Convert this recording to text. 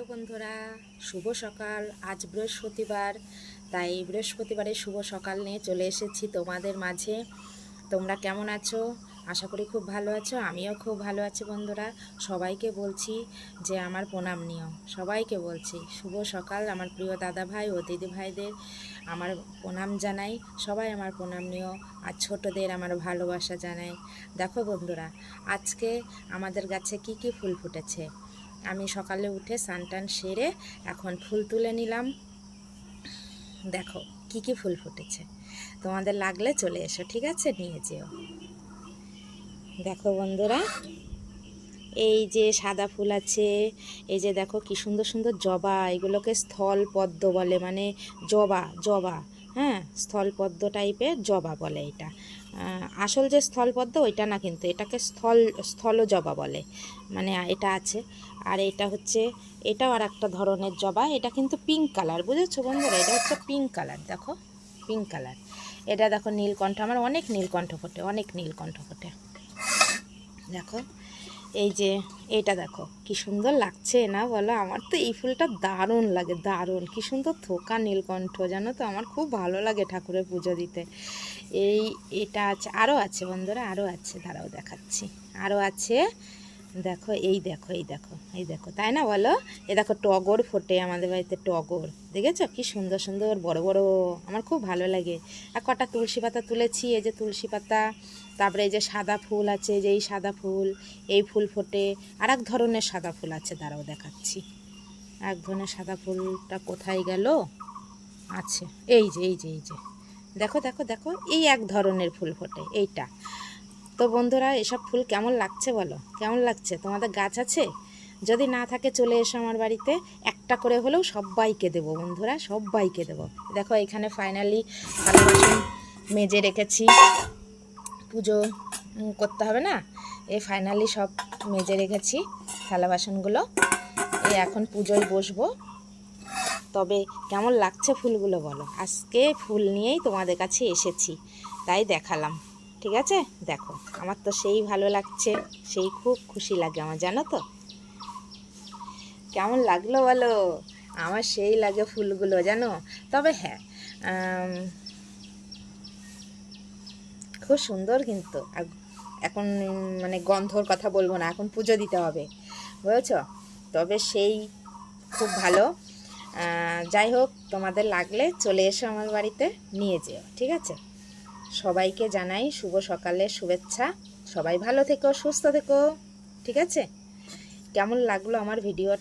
Hello বন্ধুরা, শুভ সকাল। আজ বৃহস্পতিবার, তাই বৃহস্পতিবারের শুভ সকাল নিয়ে চলে এসেছি তোমাদের মাঝে। তোমরা কেমন আছো? আশা করি খুব ভালো আছো। আমিও খুব ভালো আছি বন্ধুরা। সবাইকে বলছি যে আমার প্রণাম নিও। সবাইকে বলছি শুভ সকাল। আমার প্রিয় দাদা ভাই ও দিদি ভাইদের আমার প্রণাম জানাই। সবাই আমার প্রণাম নিও। আর ছোটদের আমার ভালোবাসা জানাই। দেখো বন্ধুরা, আজকে আমাদের গাছে কি কি ফুল ফুটেছে। আমি সকালে উঠে স্নান সেরে এখন ফুল তুলে নিলাম। দেখো কি কি ফুল ফুটেছে, তোমাদের লাগলে চলে এসো, ঠিক আছে, নিয়ে যেও। দেখো বন্ধুরা, এই যে সাদা ফুল আছে, এই যে দেখো কি সুন্দর সুন্দর জবা, এগুলোকে স্থল পদ্ম বলে, মানে জবা জবা, হ্যাঁ, স্থলপদ্ম টাইপের জবা বলে এটা। আসল যে স্থলপদ্ম ওইটা না, কিন্তু এটাকে স্থল জবা বলে, মানে এটা আছে। আর এটা হচ্ছে, এটাও আর একটা ধরনের জবা, এটা কিন্তু পিঙ্ক কালার, বুঝেছো বন্ধুরা, এটা হচ্ছে পিঙ্ক কালার। দেখো পিঙ্ক কালার। এটা দেখো নীলকণ্ঠ, আমার অনেক নীলকণ্ঠ ফোটে, অনেক নীলকণ্ঠ ফোটে। দেখো এই যে এটা দেখো কি সুন্দর লাগছে না বলো? আমার তো এই ফুলটা দারুণ লাগে, দারুণ, কি সুন্দর থোকা নীলকণ্ঠ, জানো তো, আমার খুব ভালো লাগে ঠাকুরের পুজো দিতে। এটা আছে, আরও আছে বন্ধুরা, আরও আছে, দাঁড়াও দেখাচ্ছি, আরও আছে। দেখো এই দেখো, এই দেখো, এই দেখো, তাই না বলো? এই দেখো টগর ফোটে আমাদের বাড়িতে, টগর দেখেছো কি সুন্দর সুন্দর বড় বড়, আমার খুব ভালো লাগে। আর কটা তুলসী পাতা তুলেছি, এই যে তুলসী পাতা। তারপরে এই যে সাদা ফুল আছে, যে এই সাদা ফুল, এই ফুল ফোটে। আর এক ধরনের সাদা ফুল আছে, দাঁড়াও দেখাচ্ছি। এক ধরনের সাদা ফুলটা কোথায় গেল? আছে, এই যে এই যে এই যে, দেখো দেখো দেখো, এই এক ধরনের ফুল ফোটে এইটা। তো বন্ধুরা, এসব ফুল কেমন লাগছে বলো? কেমন লাগছে? তোমাদের গাছ আছে? যদি না থাকে চলে এসো আমার বাড়িতে, একটা করে হলেও সবাইকে দেবো বন্ধুরা, সবাইকে দেবো। দেখো এখানে ফাইনালি থালা বাসন মেজে রেখেছি, পুজো করতে হবে না, এই ফাইনালি সব মেজে রেখেছি থালা বাসনগুলো। এই এখন পুজোয় বসবো। তবে কেমন লাগছে ফুলগুলো বলো? আজকে ফুল নিয়েই তোমাদের কাছে এসেছি, তাই দেখালাম, ঠিক আছে? দেখো আমার তো সেই ভালো লাগছে, সেই খুব খুশি লাগে আমার, জানো তো। কেমন লাগলো বলো? আমার সেই লাগে ফুলগুলো, জানো। তবে হ্যাঁ, খুব সুন্দর কিন্তু। এখন মানে গন্ধর কথা বলবো না, এখন পুজো দিতে হবে, বুঝেছো? তবে সেই খুব ভালো। যাই হোক, তোমাদের লাগলে চলে এসো আমার বাড়িতে, নিয়ে যেও, ঠিক আছে? সবাইকে জানাই শুভ সকালের শুভেচ্ছা। সবাই ভালো থেকো, সুস্থ থেকো, ঠিক আছে? কেমন লাগলো আমার ভিডিও?